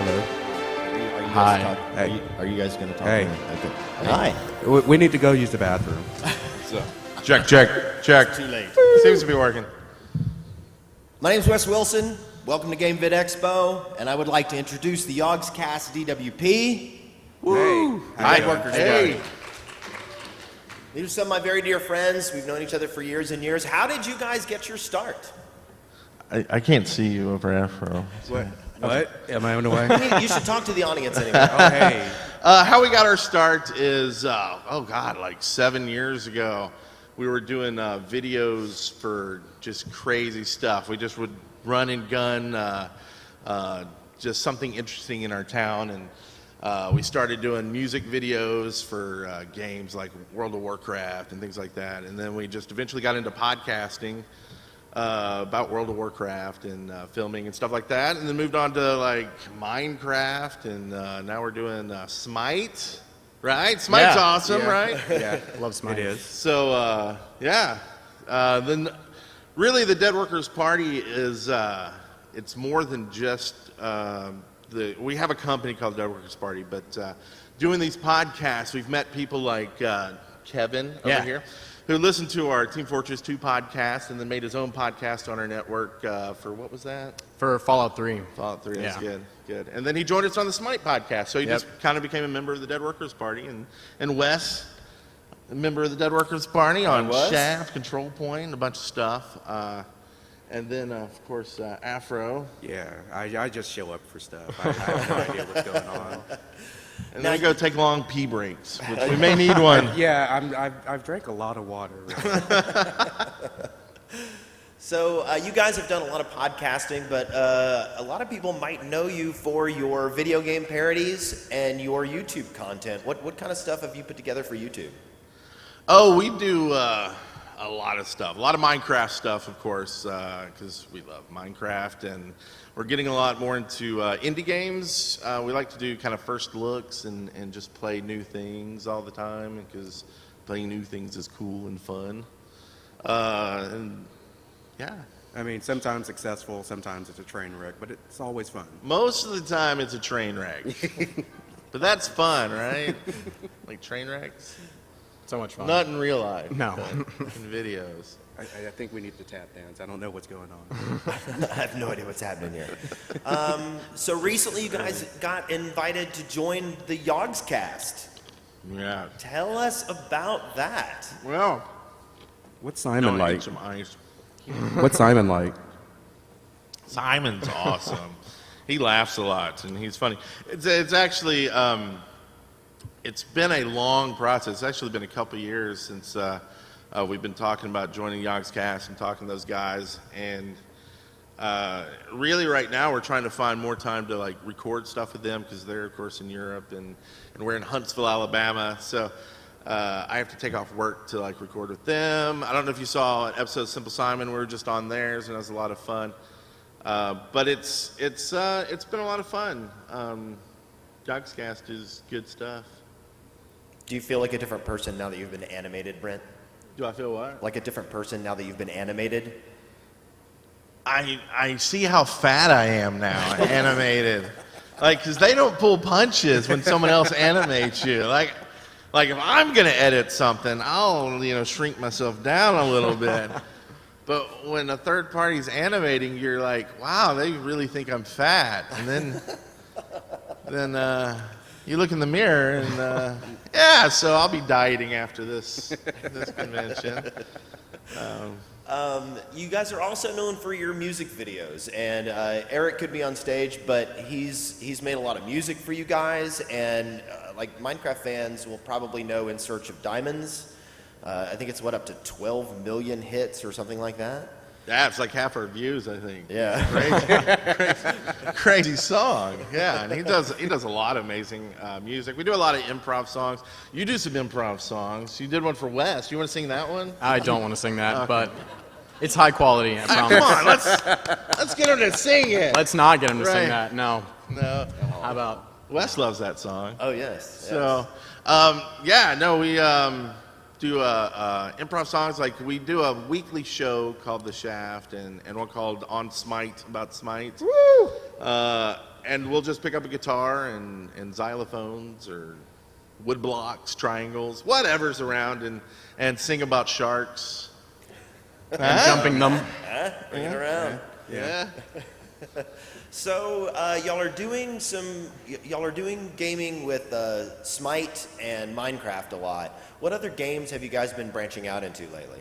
Hello. Hi. Are you guys going to talk? Hey. Okay. Hi. We need to go use the bathroom. So, check. Too late. Seems to be working. My name's Wes Wilson. Welcome to GameVidExpo, and I would like to introduce the Yogscast DWP. Woo! Hi. Networkers. Hey. These are some of my very dear friends. We've known each other for years and years. How did you guys get your start? I can't see you over Afro. What? Am I on the way? You should talk to the audience anyway. Oh, hey. How we got our start is, like 7 years ago. We were doing videos for just crazy stuff. We just would run and gun just something interesting in our town. And we started doing music videos for games like World of Warcraft and things like that. And then we just eventually got into podcasting about World of Warcraft and filming and stuff like that. And then moved on to like Minecraft. And now we're doing Smite. Right? Smite's awesome, right? Yeah, love Smite. It is. So, then really the Dead Workers Party is, it's more than just, we have a company called Dead Workers Party, but doing these podcasts, we've met people like Kevin over here, who listened to our Team Fortress 2 podcast and then made his own podcast on our network for, what was that? For Fallout 3. Fallout 3, that's Yeah. good. And then he joined us on the Smite podcast, so he Yep. just kind of became a member of the Dead Workers Party. And Wes, a member of the Dead Workers Party on Shaft, Control Point, and a bunch of stuff. And then, of course, Afro. Yeah, I just show up for stuff. I have no idea what's going on. And then we go take long pee breaks, which we may need one. Yeah, I've drank a lot of water. So you guys have done a lot of podcasting, but a lot of people might know you for your video game parodies and your YouTube content. What kind of stuff have you put together for YouTube? Oh, we do a lot of stuff. A lot of Minecraft stuff, of course, because we love Minecraft. And we're getting a lot more into indie games. We like to do kind of first looks and just play new things all the time, because playing new things is cool and fun. Yeah. I mean, sometimes successful, sometimes it's a train wreck, but it's always fun. Most of the time it's a train wreck. But that's fun, right? Like train wrecks? So much fun. Not in real life. No. But in videos. I think we need to tap dance. I don't know what's going on. I have no idea what's happening here. So recently you guys got invited to join the Yogscast. Yeah. Tell us about that. Well, What's Simon I like? need some ice. What's Simon like? Simon's awesome. He laughs a lot and he's funny. It's actually it's been a long process. It's actually been a couple years since we've been talking about joining Yogscast and talking to those guys. And really right now we're trying to find more time to like record stuff with them, because they're of course in Europe and we're in Huntsville, Alabama. So I have to take off work to like record with them. I don't know if you saw an episode of Simple Simon. We were just on theirs, and it was a lot of fun. But it's been a lot of fun. Yogscast is good stuff. Do you feel like a different person now that you've been animated, Brent? Do I feel what? Like a different person now that you've been animated? I see how fat I am now, animated. Like, because they don't pull punches when someone else animates you. Like if I'm gonna edit something, I'll shrink myself down a little bit. But when a third party's animating, you're like, wow, they really think I'm fat. And then you look in the mirror and so I'll be dieting after this convention. You guys are also known for your music videos, and Eric could be on stage, but he's made a lot of music for you guys, and like Minecraft fans will probably know In Search of Diamonds. I think it's up to 12 million hits or something like that. Yeah, it's like half our views, I think. Yeah. Crazy song. Yeah, and he does a lot of amazing music. We do a lot of improv songs. You do some improv songs. You did one for Wes. You want to sing that one? I don't want to sing that, but it's high quality, I promise. Come on, let's get him to sing it. Let's not get him to Right. sing that, no. No. How about... Wes loves that song. Oh, yes. So, we do improv songs. Like, we do a weekly show called The Shaft and one called On Smite, about Smite. Woo! And we'll just pick up a guitar and xylophones or wood blocks, triangles, whatever's around, and sing about sharks. And jumping them. Bring it around. Yeah. So y'all are doing gaming with Smite and Minecraft a lot. What other games have you guys been branching out into lately?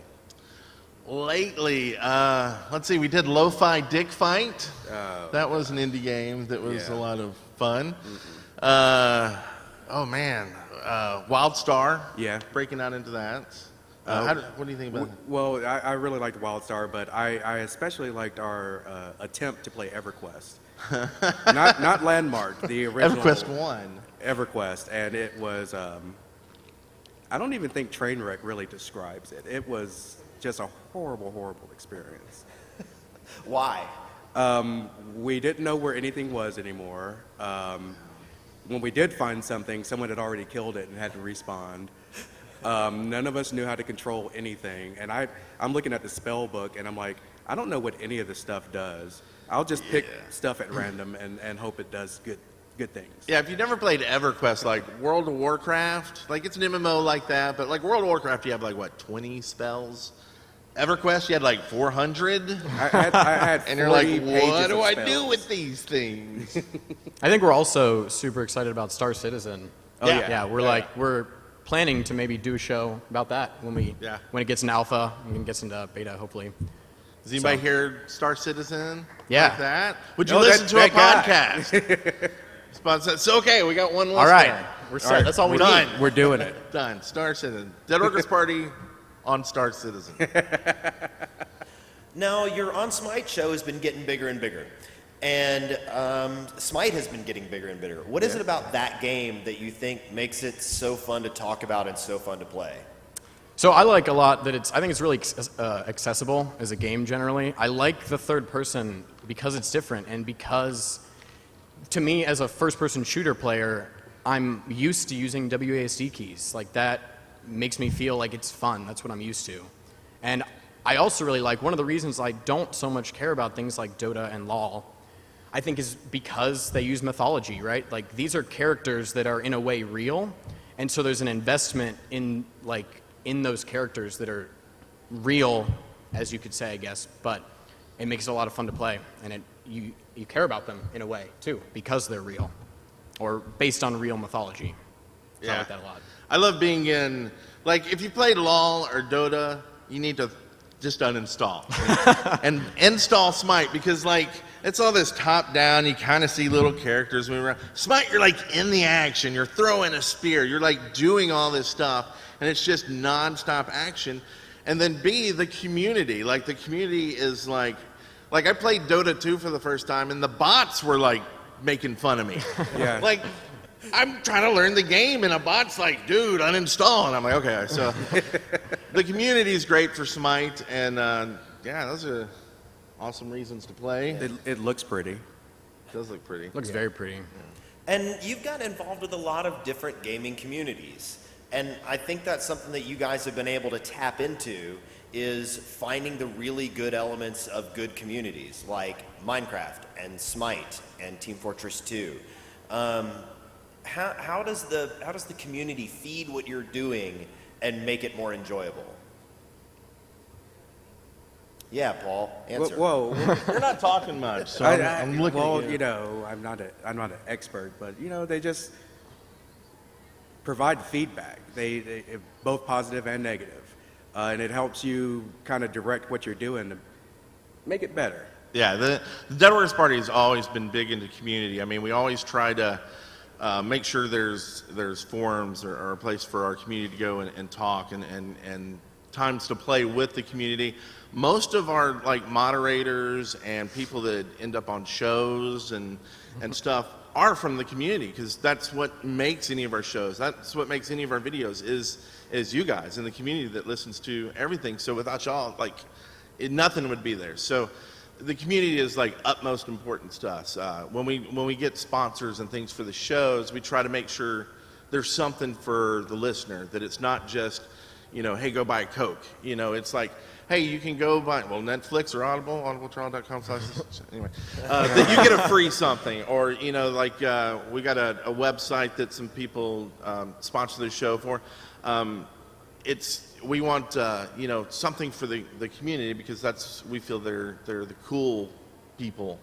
Lately, let's see, we did Lo-Fi Dick Fight. That was an indie game that was a lot of fun. Oh man, WildStar. Yeah. Breaking out into that. What do you think about that? Well, I really liked WildStar, but I especially liked our attempt to play EverQuest. not Landmark, the original. EverQuest 1. EverQuest, and it was, I don't even think Trainwreck really describes it. It was just a horrible, horrible experience. Why? We didn't know where anything was anymore. When we did find something, someone had already killed it and had to respawn. None of us knew how to control anything, and I'm looking at the spell book, and I'm like, I don't know what any of this stuff does. I'll just pick stuff at random and hope it does good things. Yeah, if you've never played EverQuest, like World of Warcraft, like it's an MMO like that, but like World of Warcraft, you have like, what, 20 spells? EverQuest, you had like 400? I had and you're like, 40 pages what do of I spells. do with these things? I think we're also super excited about Star Citizen. Oh, yeah. Yeah, we're planning to maybe do a show about that when it gets in alpha and it gets into beta, hopefully. Does anybody hear Star Citizen? Yeah. Like that? Would you No, listen to a that guy. podcast? So, okay, we got one listener. All right, we're set. That's all we done. need. We're doing it. Done. Star Citizen. Dead Workers Party on Star Citizen. Now, your On Smite show has been getting bigger and bigger. And Smite has been getting bigger and bigger. What is it about that game that you think makes it so fun to talk about and so fun to play? So I like a lot that I think it's really accessible as a game generally. I like the third person because it's different and because, to me, as a first-person shooter player, I'm used to using WASD keys. Like, that makes me feel like it's fun. That's what I'm used to. And I also really like, one of the reasons I don't so much care about things like Dota and LoL, I think is because they use mythology, right? Like, these are characters that are in a way real, and so there's an investment in those characters that are real, as you could say, I guess, but it makes it a lot of fun to play, and you care about them in a way, too, because they're real, or based on real mythology. So I like that a lot. I love being in, like, if you played LoL or Dota, you need to just uninstall and install Smite, because, like, it's all this top-down, you kind of see little characters moving around. Smite, you're, like, in the action, you're throwing a spear, you're, like, doing all this stuff, and it's just non-stop action. And then B, the community. Like, the community is like I played Dota 2 for the first time, and the bots were, like, making fun of me. Yeah. Like, I'm trying to learn the game, and a bot's like, dude, uninstall. And I'm like, okay. So the community is great for Smite, and, those are awesome reasons to play. It looks pretty. It does look pretty. Looks very pretty. And you've got involved with a lot of different gaming communities. And I think that's something that you guys have been able to tap into, is finding the really good elements of good communities like Minecraft and Smite and Team Fortress 2. How does the community feed what you're doing and make it more enjoyable? Yeah, Paul, answer. Whoa. You're not talking much, so I'm looking at you. You know, I'm not an expert, but you know, they just provide feedback. They both positive and negative, and it helps you kind of direct what you're doing to make it better. Yeah, the Dead Workers Party has always been big into community. I mean, we always try to make sure there's forums or a place for our community to go and talk and times to play with the community. Most of our moderators and people that end up on shows and stuff are from the community, because that's what makes any of our shows. That's what makes any of our videos is you guys in the community that listens to everything. So without y'all, nothing would be there. So the community is utmost importance to us. When we get sponsors and things for the shows, we try to make sure there's something for the listener, that it's not just, hey, go buy a Coke. It's like, hey, you can go buy, well, Netflix or Audible, audibletrial.com/ anyway, that you get a free something, or, you know, like we got a website that some people sponsor the show for. We want, you know, something for the community, because we feel they're the cool people.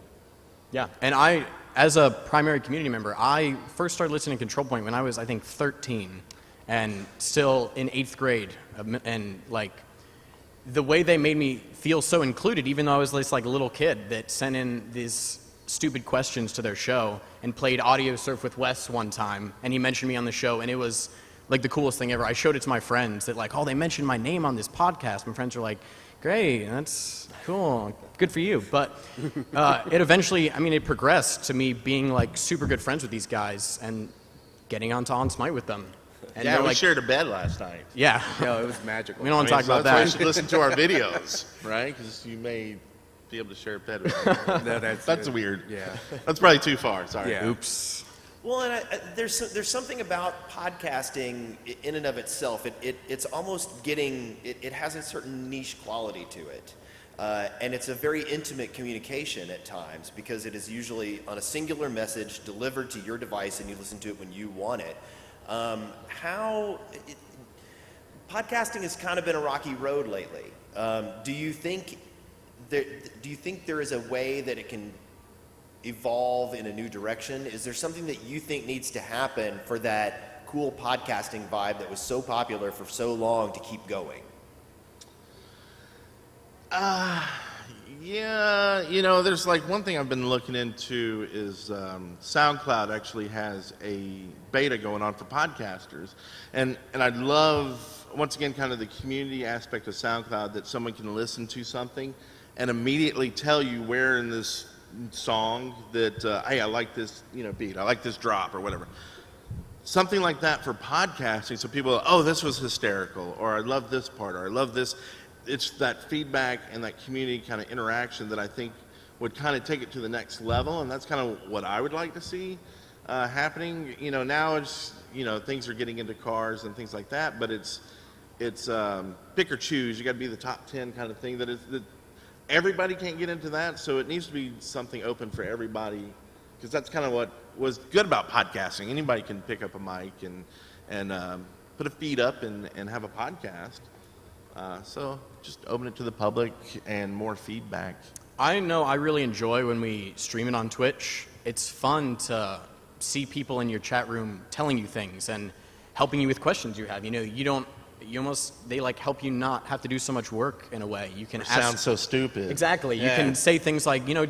Yeah, and as a primary community member, I first started listening to Control Point when I was, I think, 13, and still in 8th grade, and like, the way they made me feel so included, even though I was this like little kid that sent in these stupid questions to their show and played audio surf with Wes one time, and he mentioned me on the show, and it was like the coolest thing ever. I showed it to my friends that like, oh, they mentioned my name on this podcast. My friends were like, great, that's cool, good for you. But it eventually, I mean, it progressed to me being like super good friends with these guys and getting onto On Smite with them. And Yeah, we like, shared a bed last night. yeah. No, it was magical. We don't want to talk about That's why you that. should listen to our videos, right? Because you may be able to share a bed with me. No, That's weird. Yeah. That's probably too far. Sorry. Yeah. Oops. Well, and there's something about podcasting in and of itself. It's almost it has a certain niche quality to it. And it's a very intimate communication at times, because it is usually on a singular message delivered to your device, and you listen to it when you want it. Podcasting has kind of been a rocky road lately. Do you think there is a way that it can evolve in a new direction? Is there something that you think needs to happen for that cool podcasting vibe that was so popular for so long to keep going? Yeah, you know, there's like one thing I've been looking into is SoundCloud actually has a beta going on for podcasters, and I'd love, once again, kind of the community aspect of SoundCloud, that someone can listen to something and immediately tell you where in this song that hey, I like this, you know, beat, I like this drop, or whatever. Something like that for podcasting, so people, oh, this was hysterical, or I love this part, or I love this. It's that feedback and that community kind of interaction that I think would kind of take it to the next level, and that's kind of what I would like to see happening. You know, now it's, you know, things are getting into cars and things like that, but it's pick or choose. You got to be the top 10 kind of thing. That everybody can't get into that, so it needs to be something open for everybody, because that's kind of what was good about podcasting. Anybody can pick up a mic and put a feed up and have a podcast. So just open it to the public and more feedback. I know I really enjoy when we stream it on Twitch. It's fun to see people in your chat room telling you things and helping you with questions you have. You know, they like help you not have to do so much work in a way. You can ask. Sounds so stupid. Exactly. Yeah. You can say things like, you know,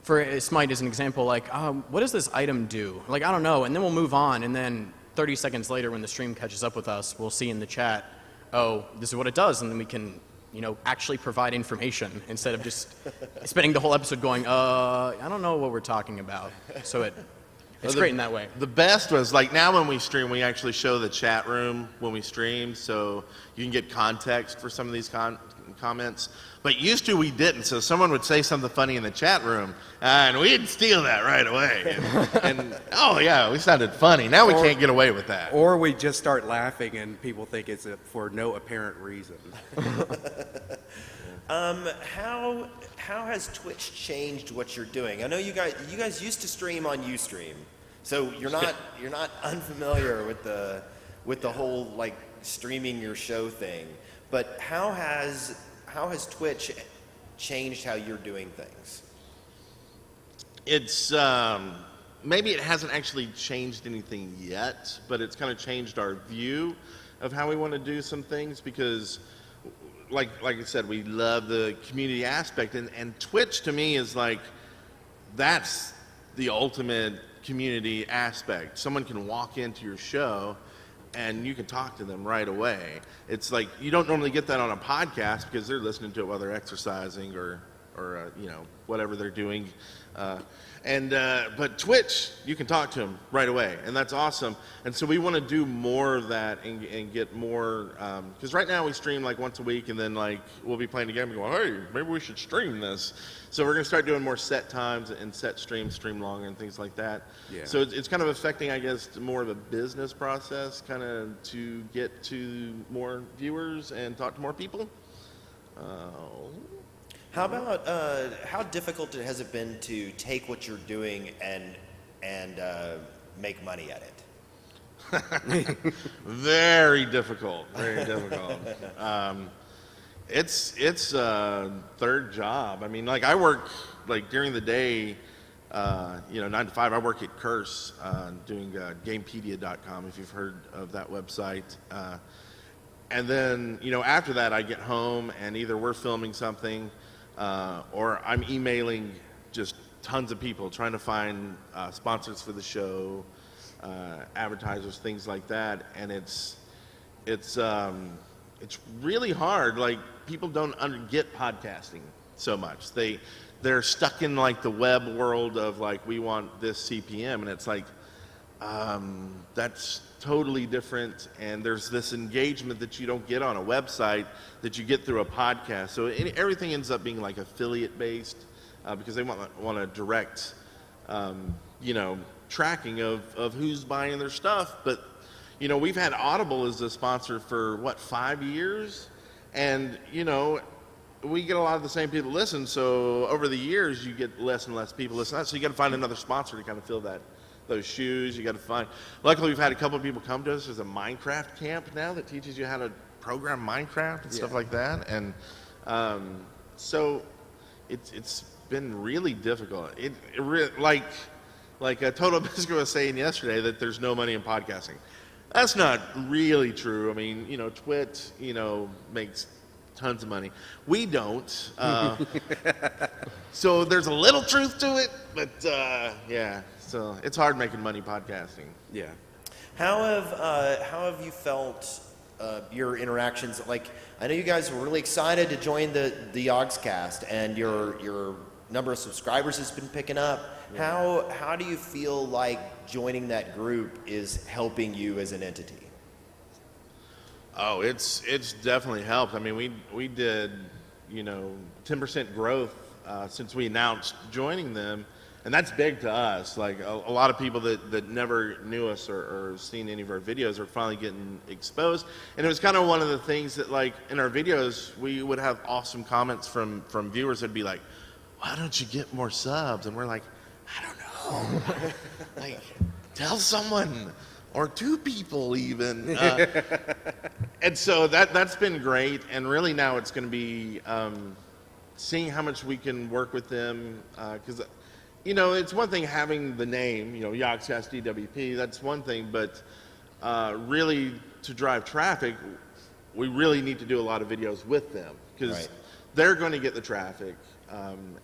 for Smite as an example, like, what does this item do? Like, I don't know. And then we'll move on. And then 30 seconds later, when the stream catches up with us, we'll see in the chat, oh, this is what it does, and then we can, you know, actually provide information instead of just spending the whole episode going, I don't know what we're talking about. So it's great in that way. The best was, like, now when we stream, we actually show the chat room when we stream, so you can get context for some of these comments. But used to, we didn't. So someone would say something funny in the chat room, and we'd steal that right away. And oh yeah, we sounded funny. Now we can't get away with that. Or we just start laughing and people think it's for no apparent reason. How has Twitch changed what you're doing? I know you guys used to stream on Ustream, so you're not unfamiliar with the whole like streaming your show thing. But how has Twitch changed how you're doing things? It's maybe it hasn't actually changed anything yet, but it's kind of changed our view of how we want to do some things, because like I said, we love the community aspect, and Twitch to me is like, that's the ultimate community aspect. Someone can walk into your show and you can talk to them right away. It's like, you don't normally get that on a podcast because they're listening to it while they're exercising or you know, whatever they're doing. But Twitch, you can talk to them right away, and that's awesome. And so we want to do more of that and get more, because right now we stream like once a week, and then like we'll be playing a game and go, hey, maybe we should stream this. So we're going to start doing more set times and set streams, stream longer, and things like that. Yeah. So it's kind of affecting, I guess, more of a business process, kind of to get to more viewers and talk to more people. How about how difficult has it been to take what you're doing and make money at it? Very difficult. Very difficult. It's a third job. I mean, like I work like during the day, 9 to 5. I work at Curse, doing GameVidExpo.com, if you've heard of that website. And then, after that, I get home and either we're filming something or I'm emailing just tons of people trying to find sponsors for the show, advertisers, things like that. And it's really hard. Like people don't get podcasting so much. They're stuck in like the web world of like, we want this CPM, and it's like, that's totally different, and there's this engagement that you don't get on a website that you get through a podcast. So everything ends up being like affiliate based because they want to direct, tracking of who's buying their stuff. But we've had Audible as a sponsor for 5 years, and we get a lot of the same people listen. So over the years, you get less and less people listen. So you got to find another sponsor to kind of fill those shoes. You got to find. Luckily, we've had a couple of people come to us. There's a Minecraft camp now that teaches you how to program Minecraft and stuff like that. And so it's been really difficult. Like Total Biscuit was saying yesterday that there's no money in podcasting. That's not really true. I mean, Twit, makes tons of money. We don't. So there's a little truth to it, but yeah. So it's hard making money podcasting. Yeah. How have you felt your interactions? Like, I know you guys were really excited to join the Yogscast, and your number of subscribers has been picking up. Yeah. How do you feel like joining that group is helping you as an entity? Oh, it's definitely helped. I mean, we did 10% growth since we announced joining them. And that's big to us. Like a lot of people that never knew us or seen any of our videos are finally getting exposed. And it was kind of one of the things that, like, in our videos, we would have awesome comments from viewers that'd be like, why don't you get more subs? And we're like, I don't know. Like, tell someone or two people even. And so that's been great. And really now it's going to be seeing how much we can work with them. Because it's one thing having the name, Yogscast DWP, that's one thing, but really to drive traffic, we really need to do a lot of videos with them because they're going to get the traffic,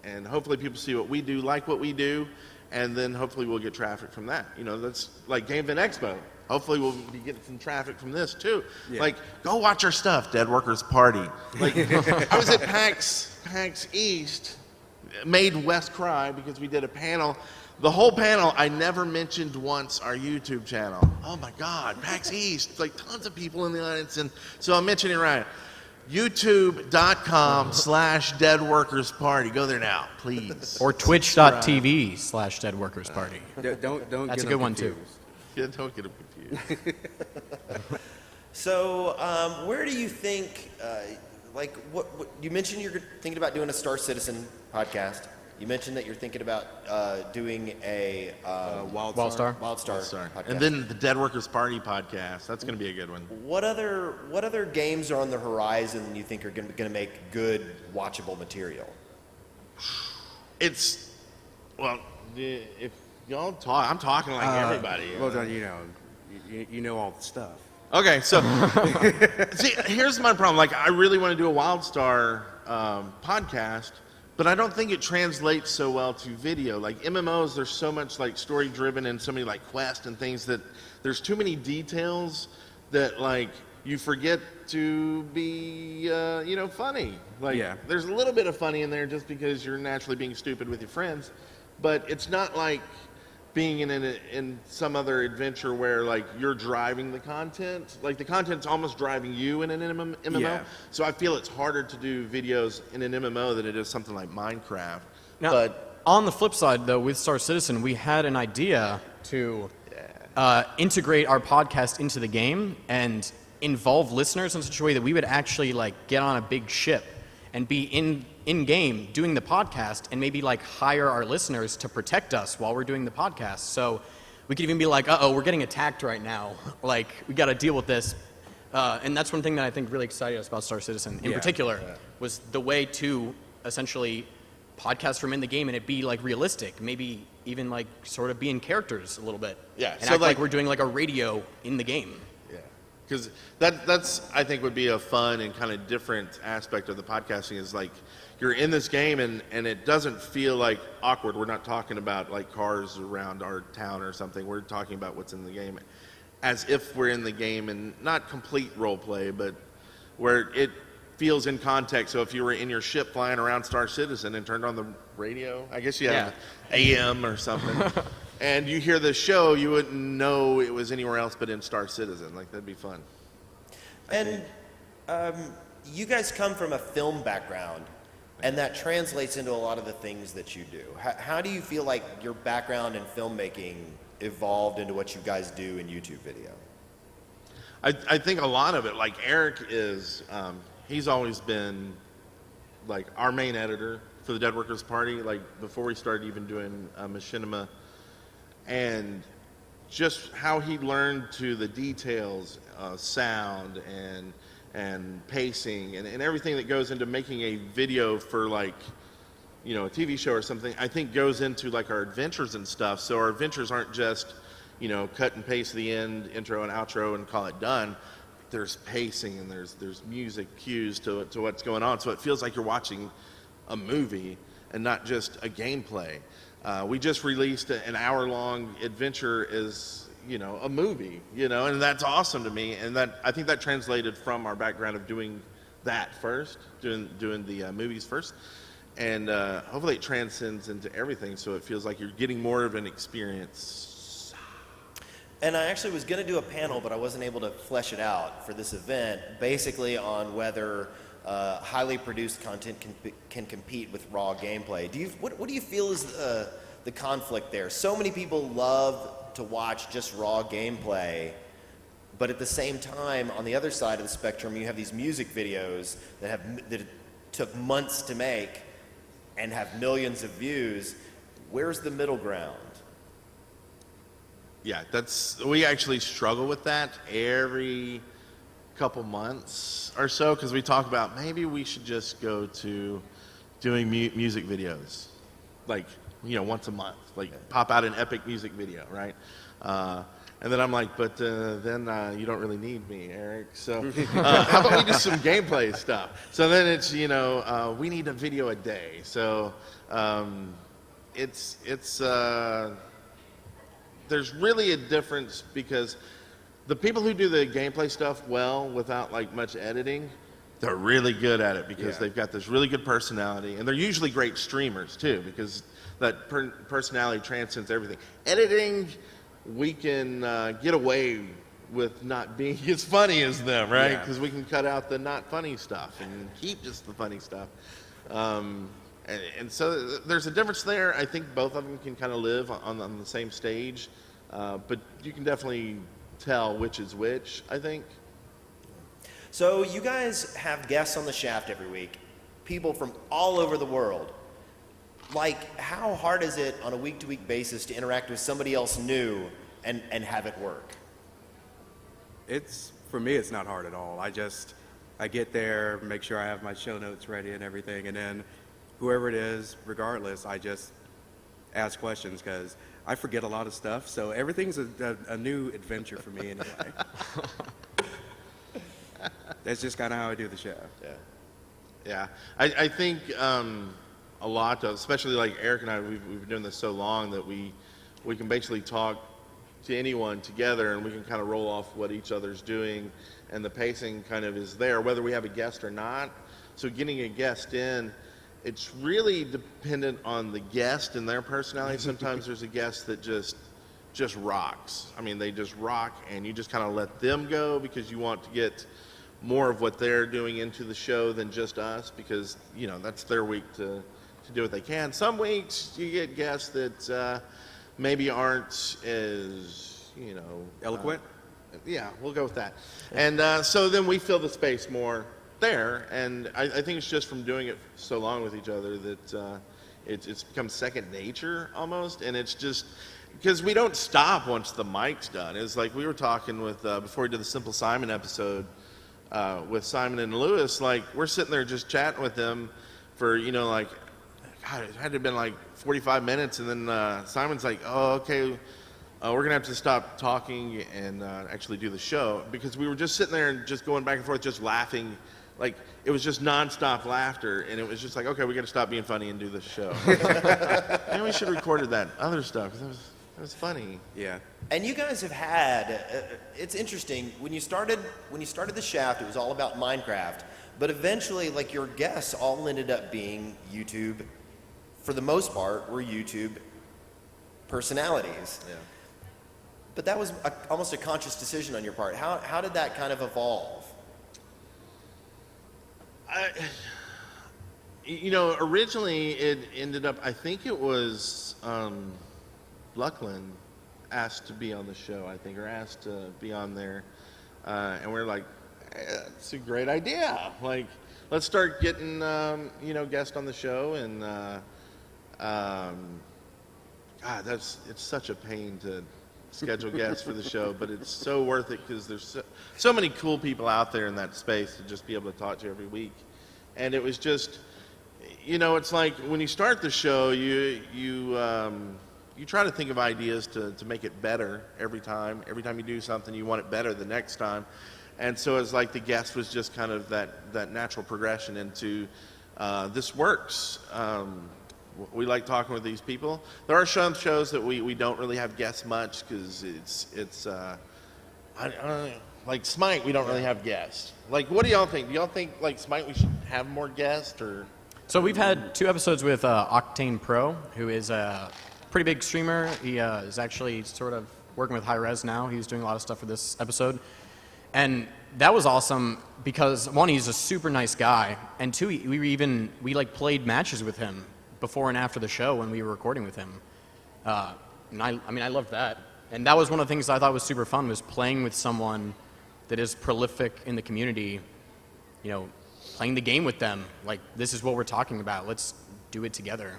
and hopefully people see what we do, like what we do, and then hopefully we'll get traffic from that. That's like GameVidExpo. Hopefully we'll be getting some traffic from this too. Yeah. Like, go watch our stuff, Dead Workers Party. Like, I was at PAX East, made Wes cry because we did a panel. The whole panel, I never mentioned once our YouTube channel. Oh my God, PAX East, it's like tons of people in the audience. And so I'm mentioning it right. YouTube.com/deadworkersparty. Go there now, please. Or twitch.tv/deadworkersparty. Don't That's get a good one too. Yeah, don't get them confused. So, where do you think, what you mentioned you're thinking about doing a Star Citizen podcast. You mentioned that you're thinking about doing a WildStar podcast. And then the Dead Workers Party podcast. That's going to be a good one. What other games are on the horizon you think are going to make good watchable material? If y'all talk, I'm talking like everybody. Well, John, you know all the stuff. Okay, so see, here's my problem. Like, I really want to do a WildStar podcast, but I don't think it translates so well to video. Like MMOs, there's so much like story driven and so many like quests and things that there's too many details that like you forget to be funny. Like there's a little bit of funny in there just because you're naturally being stupid with your friends, but it's not like being in some other adventure where like you're driving the content. Like the content's almost driving you in an MMO. Yeah. So I feel it's harder to do videos in an MMO than it is something like Minecraft. Now, but on the flip side though, with Star Citizen, we had an idea to integrate our podcast into the game and involve listeners in such a way that we would actually like get on a big ship and be in game doing the podcast, and maybe like hire our listeners to protect us while we're doing the podcast. So we could even be like, uh-oh, we're getting attacked right now. Like, we got to deal with this. And that's one thing that I think really excited us about Star Citizen in particular, was the way to essentially podcast from in the game and it be like realistic, maybe even like sort of be in characters a little bit. Yeah, And so act like we're doing like a radio in the game. Yeah, because that's I think would be a fun and kind of different aspect of the podcasting is like you're in this game and it doesn't feel like awkward. We're not talking about like cars around our town or something. We're talking about what's in the game as if we're in the game and not complete role play, but where it feels in context. So if you were in your ship flying around Star Citizen and turned on the radio, I guess you had AM or something, and you hear the show, you wouldn't know it was anywhere else but in Star Citizen. Like, that'd be fun. And you guys come from a film background, and that translates into a lot of the things that you do. How do you feel like your background in filmmaking evolved into what you guys do in YouTube video? I think a lot of it, like Eric is, he's always been like our main editor for the Dead Workers Party, like before we started even doing Machinima, and just how he learned to the details, sound and pacing and everything that goes into making a video for like, you know, a TV show or something, I think goes into like our adventures and stuff. So our adventures aren't just, you know, cut and paste the end, intro and outro and call it done. There's pacing and there's music cues to what's going on. So it feels like you're watching a movie and not just a gameplay. We just released an hour-long adventure as, you know, a movie, you know, and that's awesome to me. And that I think that translated from our background of doing that first, doing the movies first. And hopefully it transcends into everything, so it feels like you're getting more of an experience. And I actually was going to do a panel, but I wasn't able to flesh it out for this event, basically on whether highly produced content can compete with raw gameplay. What do you feel is the conflict there? So many people love to watch just raw gameplay, but at the same time, on the other side of the spectrum, you have these music videos that took months to make and have millions of views. Where's the middle ground? Yeah, we actually struggle with that every couple months or so, because we talk about maybe we should just go to doing music videos, like, you know, once a month, like pop out an epic music video, right? And then I'm like, but then you don't really need me, Eric. So how about we do some gameplay stuff? So then it's, you know, we need a video a day. So there's really a difference, because the people who do the gameplay stuff well without like much editing, they're really good at it because they've got this really good personality, and they're usually great streamers too, because that personality transcends everything. Editing, we can get away with not being as funny as them, right? Because we can cut out the not funny stuff and keep just the funny stuff. And so there's a difference there. I think both of them can kind of live on the same stage, but you can definitely tell which is which, I think. So you guys have guests on the Shaft every week, people from all over the world. Like, how hard is it on a week-to-week basis to interact with somebody else new and have it work? For me, it's not hard at all. I get there, make sure I have my show notes ready and everything, and then whoever it is, regardless, I just ask questions, because I forget a lot of stuff, so everything's a new adventure for me anyway. That's just kind of how I do the show. Yeah. I think a lot of, especially like Eric and I, we've been doing this so long that we can basically talk to anyone together, and we can kind of roll off what each other's doing, and the pacing kind of is there, whether we have a guest or not. So getting a guest in, it's really dependent on the guest and their personality. Sometimes there's a guest that just rocks. I mean, they just rock, and you just kind of let them go because you want to get more of what they're doing into the show than just us, because, you know, that's their week to do what they can. Some weeks you get guests that maybe aren't as, you know, eloquent. Yeah, we'll go with that. And so then we fill the space more there, and I think it's just from doing it so long with each other that it's become second nature almost, and it's just because we don't stop once the mic's done. It's like we were talking with before we did the Simple Simon episode with Simon and Lewis. Like we're sitting there just chatting with them for like God, it had to have been like 45 minutes, and then Simon's like, "Oh, okay, we're gonna have to stop talking and actually do the show," because we were just sitting there and just going back and forth, just laughing. Like it was just nonstop laughter, and it was just like, okay, we got to stop being funny and do this show. Maybe we should have recorded that other stuff because it was funny. Yeah. And you guys have had, it's interesting, when you started the Shaft, it was all about Minecraft, but eventually, like, your guests all ended up being YouTube, for the most part, were YouTube personalities. Yeah. But that was almost a conscious decision on your part. How did that kind of evolve? Originally it ended up, I think it was Luckland asked to be on the show, I think, or asked to be on there. And we're like, it's a great idea. Like, let's start getting, guests on the show. And, God, it's such a pain to schedule guests for the show, but it's so worth it because there's so many cool people out there in that space to just be able to talk to every week. And it was just, it's like when you start the show, you try to think of ideas to make it better every time. Every time you do something, you want it better the next time. And so it's like the guest was just kind of that natural progression into this works. We like talking with these people. There are some shows that we don't really have guests much because it's I don't know, like Smite, we don't really have guests. Like, what do y'all think? Do y'all think like Smite we should have more guests or? So we've had 2 episodes with Octane Pro, who is a pretty big streamer. He is actually sort of working with High Res now. He's doing a lot of stuff for this episode. And that was awesome because 1, he's a super nice guy, and 2, we like played matches with him before and after the show when we were recording with him. And I loved that. And that was one of the things I thought was super fun, was playing with someone that is prolific in the community, playing the game with them. Like, this is what we're talking about. Let's do it together.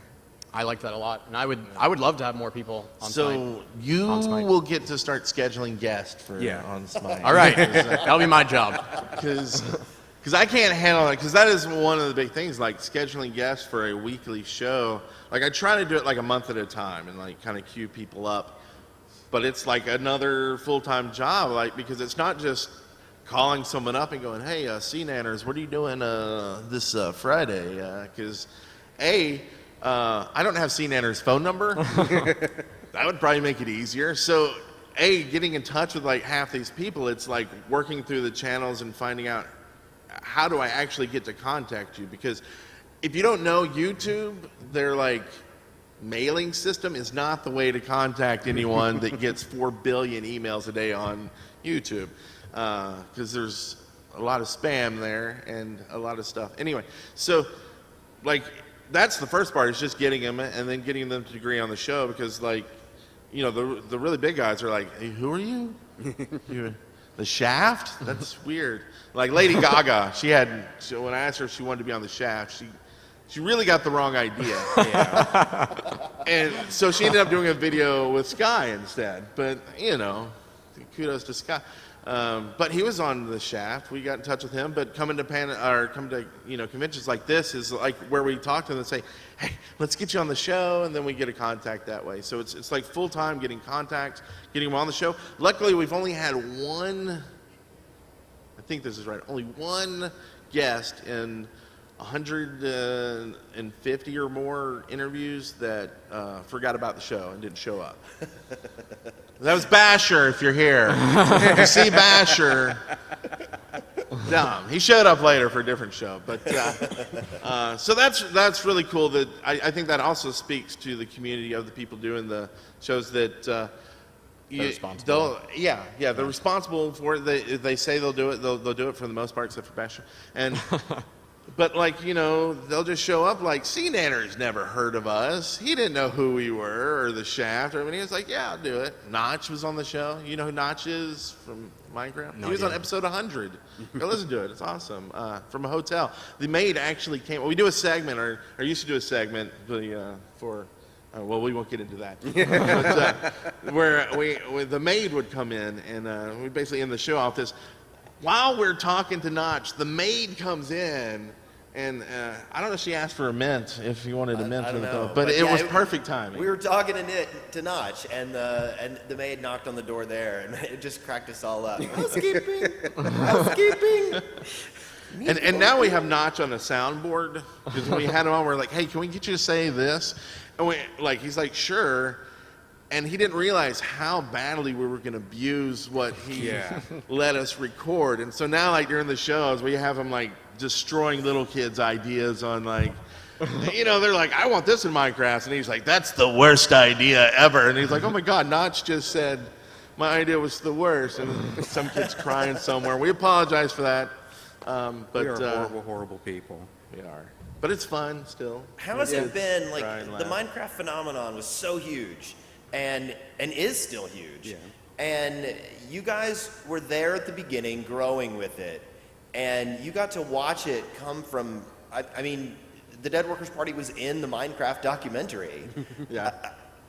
I like that a lot. And I would love to have more people on Smite. So you will get to start scheduling guests on Smite. All right. That'll be my job. Because I can't handle it, because that is one of the big things, like scheduling guests for a weekly show. Like, I try to do it like a month at a time and like kind of queue people up. But it's like another full-time job, like, because it's not just calling someone up and going, hey, C-Nanners, what are you doing this Friday? Because, I don't have C-Nanner's phone number. That would probably make it easier. So, getting in touch with like half these people, it's like working through the channels and finding out how do I actually get to contact you? Because if you don't know YouTube, they're like, mailing system is not the way to contact anyone that gets 4 billion emails a day on YouTube, because there's a lot of spam there and a lot of stuff. Anyway, so like that's the first part, is just getting them and then getting them to agree on the show, because like, the really big guys are like, hey, who are you? The Shaft? That's weird. Like Lady Gaga, when I asked her if she wanted to be on the Shaft, she really got the wrong idea. Yeah. And so she ended up doing a video with Sky instead. But, kudos to Sky. But he was on the Shaft. We got in touch with him. But coming to conventions like this is like where we talk to them and say, hey, let's get you on the show, and then we get a contact that way. So it's like full-time getting contacts, getting them on the show. Luckily, we've only had one, I think this is right, only one guest in 150 or more interviews that forgot about the show and didn't show up. That was Basher, if you're here. If you see Basher, dumb. He showed up later for a different show. But so that's really cool. That I think that also speaks to the community of the people doing the shows that They're responsible. They're responsible for it. They say they'll do it. They'll do it for the most part, except for Basher. And But like, you know, they'll just show up like, Nanner's never heard of us. He didn't know who we were or the Shaft or anything. He was like, yeah, I'll do it. Notch was on the show. You know who Notch is from Minecraft? No he was idea. on episode 100. Go listen to it. It's awesome. From a hotel. The maid actually came. Well, we do a segment, or used to do a segment for. Well, we won't get into that. But, where the maid would come in, and we basically end the show off this. While we're talking to Notch, the maid comes in, and I don't know if she asked for a mint, if you wanted a mint I for don't the know. but it yeah, was perfect timing. We were talking to Notch, and the maid knocked on the door there, and it just cracked us all up. Housekeeping! Housekeeping! And now we have Notch on a soundboard, because when we had him on, we're like, hey, can we get you to say this? And he's like, sure. And he didn't realize how badly we were going to abuse what he let us record. And so now, like, during the shows, we have him, like, destroying little kids' ideas on, like, you know, they're like, I want this in Minecraft. And he's like, that's the worst idea ever. And he's like, oh, my God, Notch just said my idea was the worst. And some kid's crying somewhere. We apologize for that. But We are horrible, horrible people. We are. But it's fun still. How has it been? Like, Cry and the laugh. Minecraft phenomenon was so huge, and is still huge. Yeah. And you guys were there at the beginning, growing with it, and you got to watch it come from. I mean, the Dead Workers Party was in the Minecraft documentary. Yeah.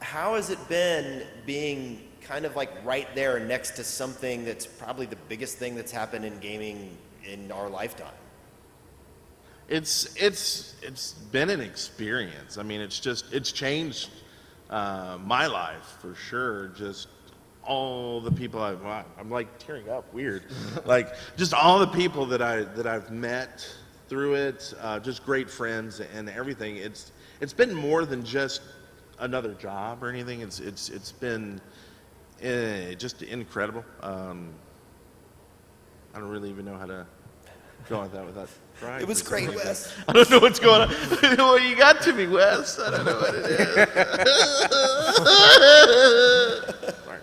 How has it been being kind of like right there next to something that's probably the biggest thing that's happened in gaming in our lifetime? It's been an experience. I mean, it's changed my life for sure. Just all the people I'm like tearing up, weird. Like just all the people that I've met through it, just great friends and everything. It's been more than just another job or anything. It's been just incredible. I don't really even know how to go on that without crying. It was for great, something. Wes. I don't know what's going on. What you got to me, Wes? I don't know what it is. Sorry.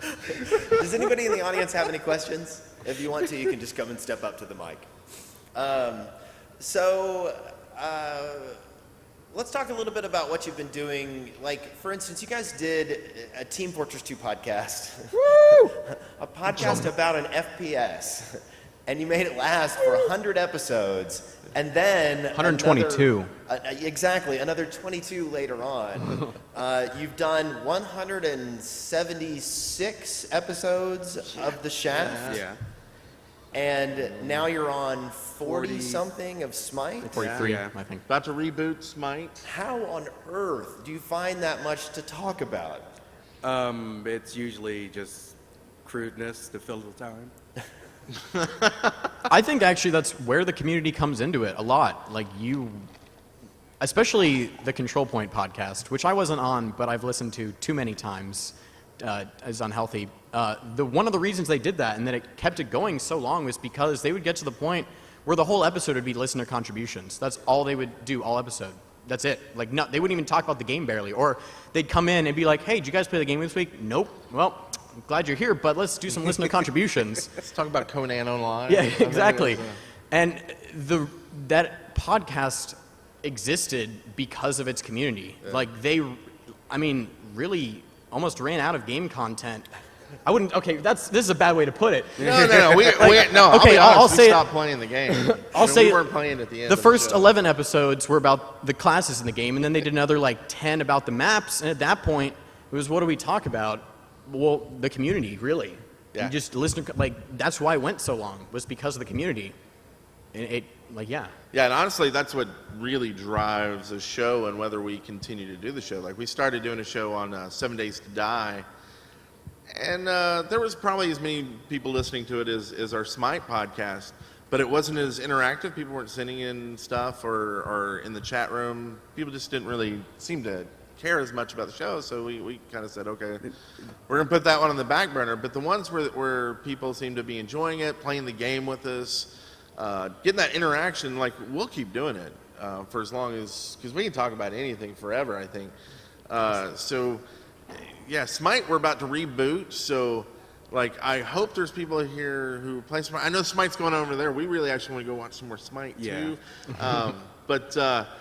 Does anybody in the audience have any questions? If you want to, you can just come and step up to the mic. Let's talk a little bit about what you've been doing. Like, for instance, you guys did a Team Fortress 2 podcast. Woo! A podcast about an FPS. And you made it last for 100 episodes. And then 122. Exactly, another 22 later on. You've done 176 episodes of The Shaft. Yeah. And now you're on 40-something of Smite? 43, Yeah. I think. About to reboot Smite. How on earth do you find that much to talk about? It's usually just crudeness to fill the time. I think actually that's where the community comes into it a lot. Like especially the Control Point podcast, which I wasn't on, but I've listened to too many times, is unhealthy. One of the reasons they did that and that it kept it going so long was because they would get to the point where the whole episode would be listener contributions. That's all they would do all episode. That's it. Like, no, they wouldn't even talk about the game barely. Or they'd come in and be like, hey, did you guys play the game this week? Nope. Well, I'm glad you're here, but let's do some listener contributions. Let's talk about Conan Online. Yeah, exactly. And that podcast existed because of its community. Yeah. Like really almost ran out of game content. I wouldn't. Okay, this is a bad way to put it. No. Okay, I'll say we stopped playing the game. We weren't playing at the end. The first 11 episodes were about the classes in the game, and then they did another like 10 about the maps. And at that point, it was, what do we talk about? Well, the community, really. Yeah. You just listen. Like, that's why it went so long, was because of the community. Yeah. Yeah, and honestly, that's what really drives a show and whether we continue to do the show. Like, we started doing a show on 7 Days to Die, and there was probably as many people listening to it as our Smite podcast, but it wasn't as interactive. People weren't sending in stuff or in the chat room. People just didn't really seem to care as much about the show, so we kind of said, okay, we're going to put that one on the back burner. But the ones where people seem to be enjoying it, playing the game with us, getting that interaction, like, we'll keep doing it for as long as, because we can talk about anything forever, I think. Yeah, Smite, we're about to reboot, so Like, I hope there's people here who play Smite. I know Smite's going on over there. We really actually want to go watch some more Smite, too. But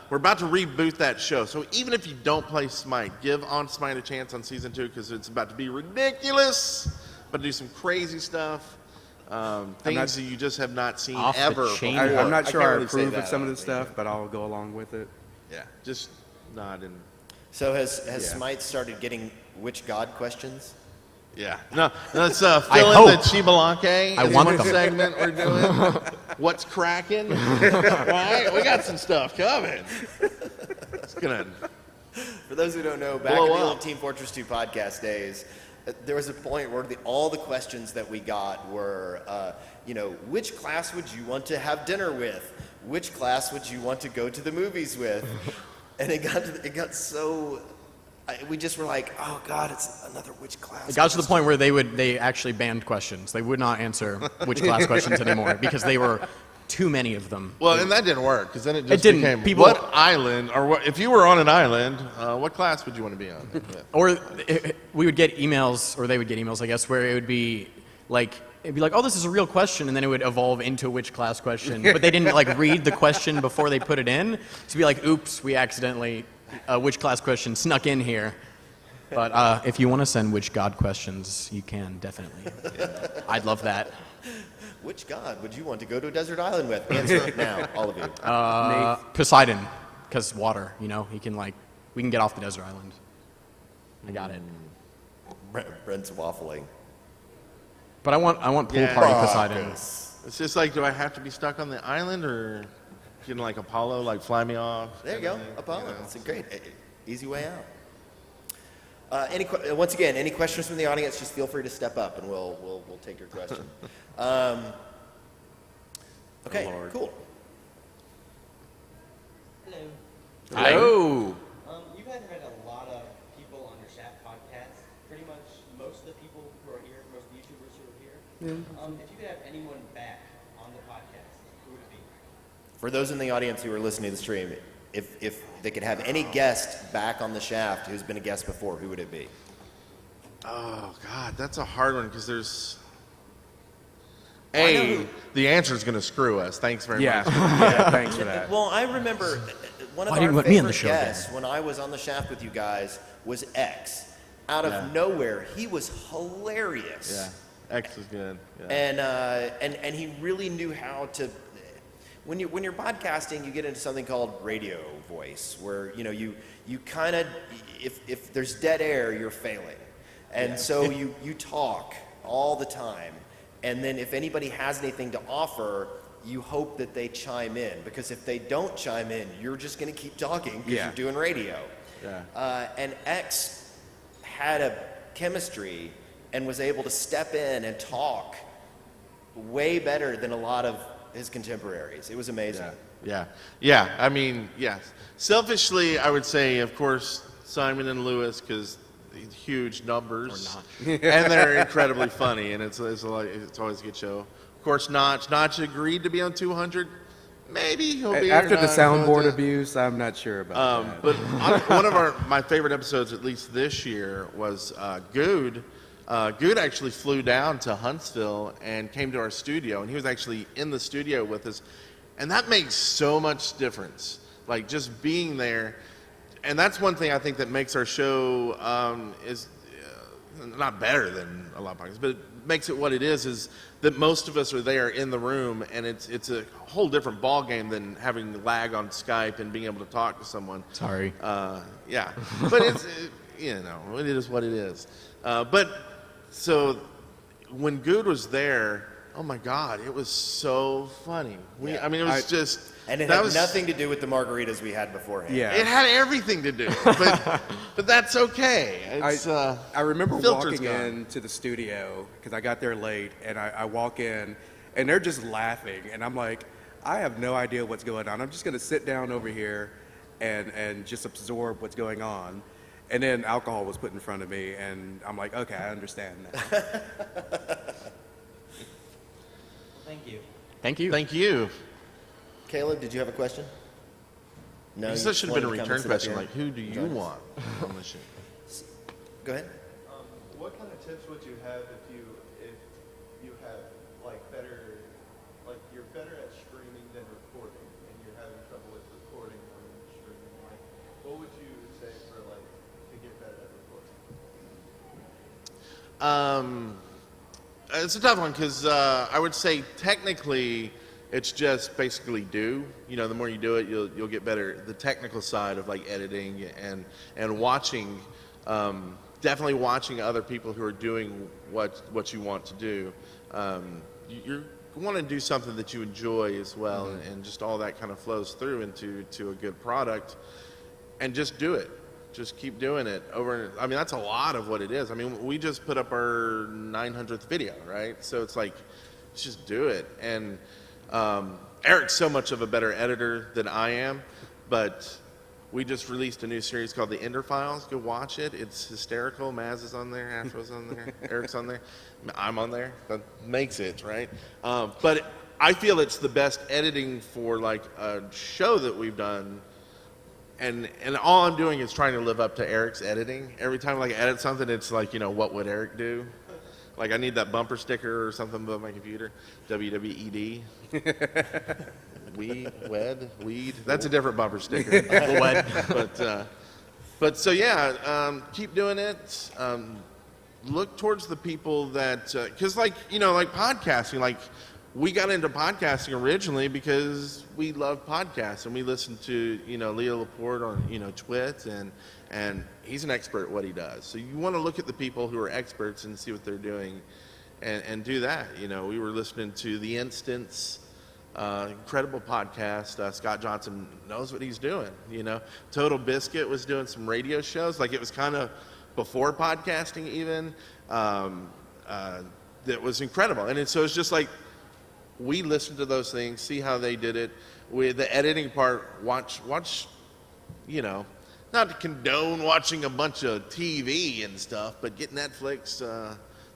we're about to reboot that show. So even if you don't play Smite, give On Smite a chance on Season 2 because it's about to be ridiculous. About to do some crazy stuff. Things that you just have not seen Off the ever chain. before. I'm not sure I really say approve that, of some of the honestly, stuff, but I'll go along with it. Yeah, just not in... So has Smite started getting which god questions? Yeah. No, let's I fill in hope. the Chibalanque. I want them. segment we're doing. What's cracking? Right? We got some stuff coming. It's going to... For those who don't know, back Blow in the up. old Team Fortress 2 podcast days, there was a point where all the questions that we got were, which class would you want to have dinner with? Which class would you want to go to the movies with? And it got so... we just were like, oh God, it's another which class. It got to the point where they actually banned questions. They would not answer which class questions anymore because they were too many of them. Well, and that didn't work because then it just It didn't. became People- what island, or what, if you were on an island, what class would you want to be on? Yeah. Or we would get emails, or they would get emails, I guess, where it'd be like, oh, this is a real question, and then it would evolve into a which class question. But they didn't like read the question before they put it in. To be like, oops, we accidentally, which class question snuck in here. But if you want to send which god questions, you can, definitely. I'd love that. Which god would you want to go to a desert island with? Answer it now, all of you. Poseidon, because water, he can we can get off the desert island. I got it. Brent's waffling. But I want pool Yeah. party Poseidon. It's just like, do I have to be stuck on the island, or can like Apollo fly me off? There you go, Kinda thing, Apollo. It's a great, easy way out. Once again, any questions from the audience? Just feel free to step up, and we'll take your question. Okay, Lord. cool. Hello. Hello. You guys have had a lot of people on your Shaft podcast. Pretty much most of the people who are here, most of the YouTubers who are here. If you could have anyone back on the podcast, who would it be? For those in the audience who are listening to the stream, if they could have any guest back on the Shaft who's been a guest before, who would it be? Oh God, that's a hard one because there's. I know who- The answer is going to screw us. Thanks very Yeah. much. Yeah, thanks for that. Well, I remember one of Why our didn't you let me on the favorite show then? guests when I was on the Shaft with you guys was X. Out of nowhere, he was hilarious. Yeah. X is good. Yeah. And he really knew how to. When you're podcasting, you get into something called radio voice, where you kind of, if there's dead air, you're failing, and so you talk all the time, and then if anybody has anything to offer, you hope that they chime in, because if they don't chime in, you're just going to keep talking because Yeah. you're doing radio. Yeah. And X had a chemistry and was able to step in and talk way better than a lot of his contemporaries. It was amazing. Yeah. I mean, yes. Selfishly, I would say, of course, Simon and Lewis, because huge numbers, and they're incredibly funny, and it's always a good show. Of course, Notch agreed to be on 200. Maybe he'll be After or the not, soundboard but, abuse, I'm not sure about that. But one of my favorite episodes, at least this year, was Good. Good actually flew down to Huntsville and came to our studio, and he was actually in the studio with us, and that makes so much difference. Like just being there, and that's one thing I think that makes our show is not better than a lot of podcasts, but it makes it what it is that most of us are there in the room, and it's a whole different ball game than having lag on Skype and being able to talk to someone. Sorry. Yeah, but it is what it is. But so when Good was there, oh my God, it was so funny. I mean, it was just. And it that had was, nothing to do with the margaritas we had beforehand. Yeah. It had everything to do, but that's okay. It's, I remember filter's walking gone. into the studio because I got there late, and I walk in, and they're just laughing, and I'm like, I have no idea what's going on. I'm just going to sit down over here and just absorb what's going on. And then alcohol was put in front of me, and I'm like, okay, I understand now. Thank you. Thank you. Thank you. Caleb, did you have a question? No. This you should have been a wanted to come return and sit up question, here? like who do you want on the show? Go ahead. what kind of tips would you have if you have like you're better at streaming than recording, and you're having trouble with recording more than streaming? Like, what would you say for like to get better at recording? It's a tough one because I would say technically it's just basically do. You know, the more you do it, you'll get better. The technical side of like editing and watching, definitely watching other people who are doing what you want to do. You want to do something that you enjoy as well, and just all that kind of flows through into a good product, and just do it. Just keep doing it over. I mean, that's a lot of what it is. I mean, we just put up our 900th video, right? So it's like, just do it. And Eric's so much of a better editor than I am, but we just released a new series called The Ender Files. Go watch it. It's hysterical. Maz is on there. Afro's on there. Eric's on there. I'm on there. That makes it, right? But I feel it's the best editing for like a show that we've done. And all I'm doing is trying to live up to Eric's editing. Every time like I edit something, it's like, you know, what would Eric do? Like I need that bumper sticker or something above my computer. WWED. Weed. That's a different bumper sticker. But so yeah, keep doing it. Look towards the people that, because like, you know, like podcasting, like we got into podcasting originally because we love podcasts and we listened to, you know, Leo Laporte on, you know, Twit, and he's an expert at what he does. So you want to look at the people who are experts and see what they're doing and do that. You know, we were listening to The Instance, incredible podcast. Scott Johnson knows what he's doing, you know. Total Biscuit was doing some radio shows. Like it was kind of before podcasting even. That was incredible. And so it's just like, we listen to those things, see how they did it. With the editing part, watch, you know, not to condone watching a bunch of TV and stuff, but get Netflix,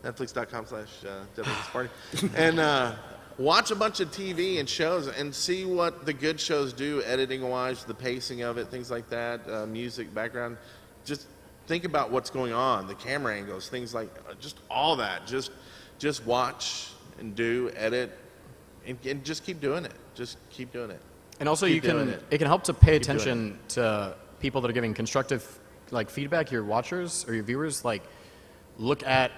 netflix.com/WSParty, and watch a bunch of TV and shows and see what the good shows do editing-wise, the pacing of it, things like that, music, background. Just think about what's going on, the camera angles, things like just all that. Just watch and do, edit. And just keep doing it. Just keep doing it. And also, it can help to pay attention to people that are giving constructive like feedback. Your watchers or your viewers, like look at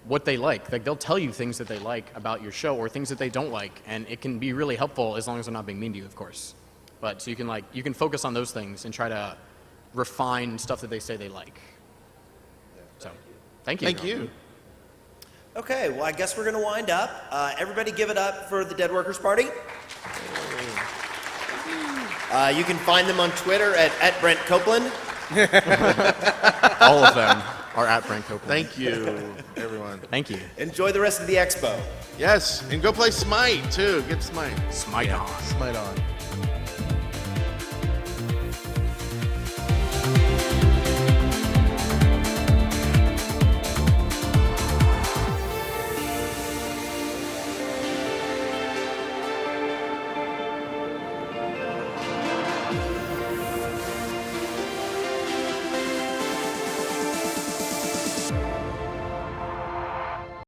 what they like. Like they'll tell you things that they like about your show or things that they don't like, and it can be really helpful as long as they're not being mean to you, of course. But so you can focus on those things and try to refine stuff that they say they like. So, thank you. Thank you. Okay, well, I guess we're going to wind up. Everybody give it up for the Dead Workers Party. You can find them on Twitter at Brent Copeland. All of them are at Brent Copeland. Thank you, everyone. Thank you. Enjoy the rest of the expo. Yes, and go play Smite, too. Get Smite. Smite on. Smite on.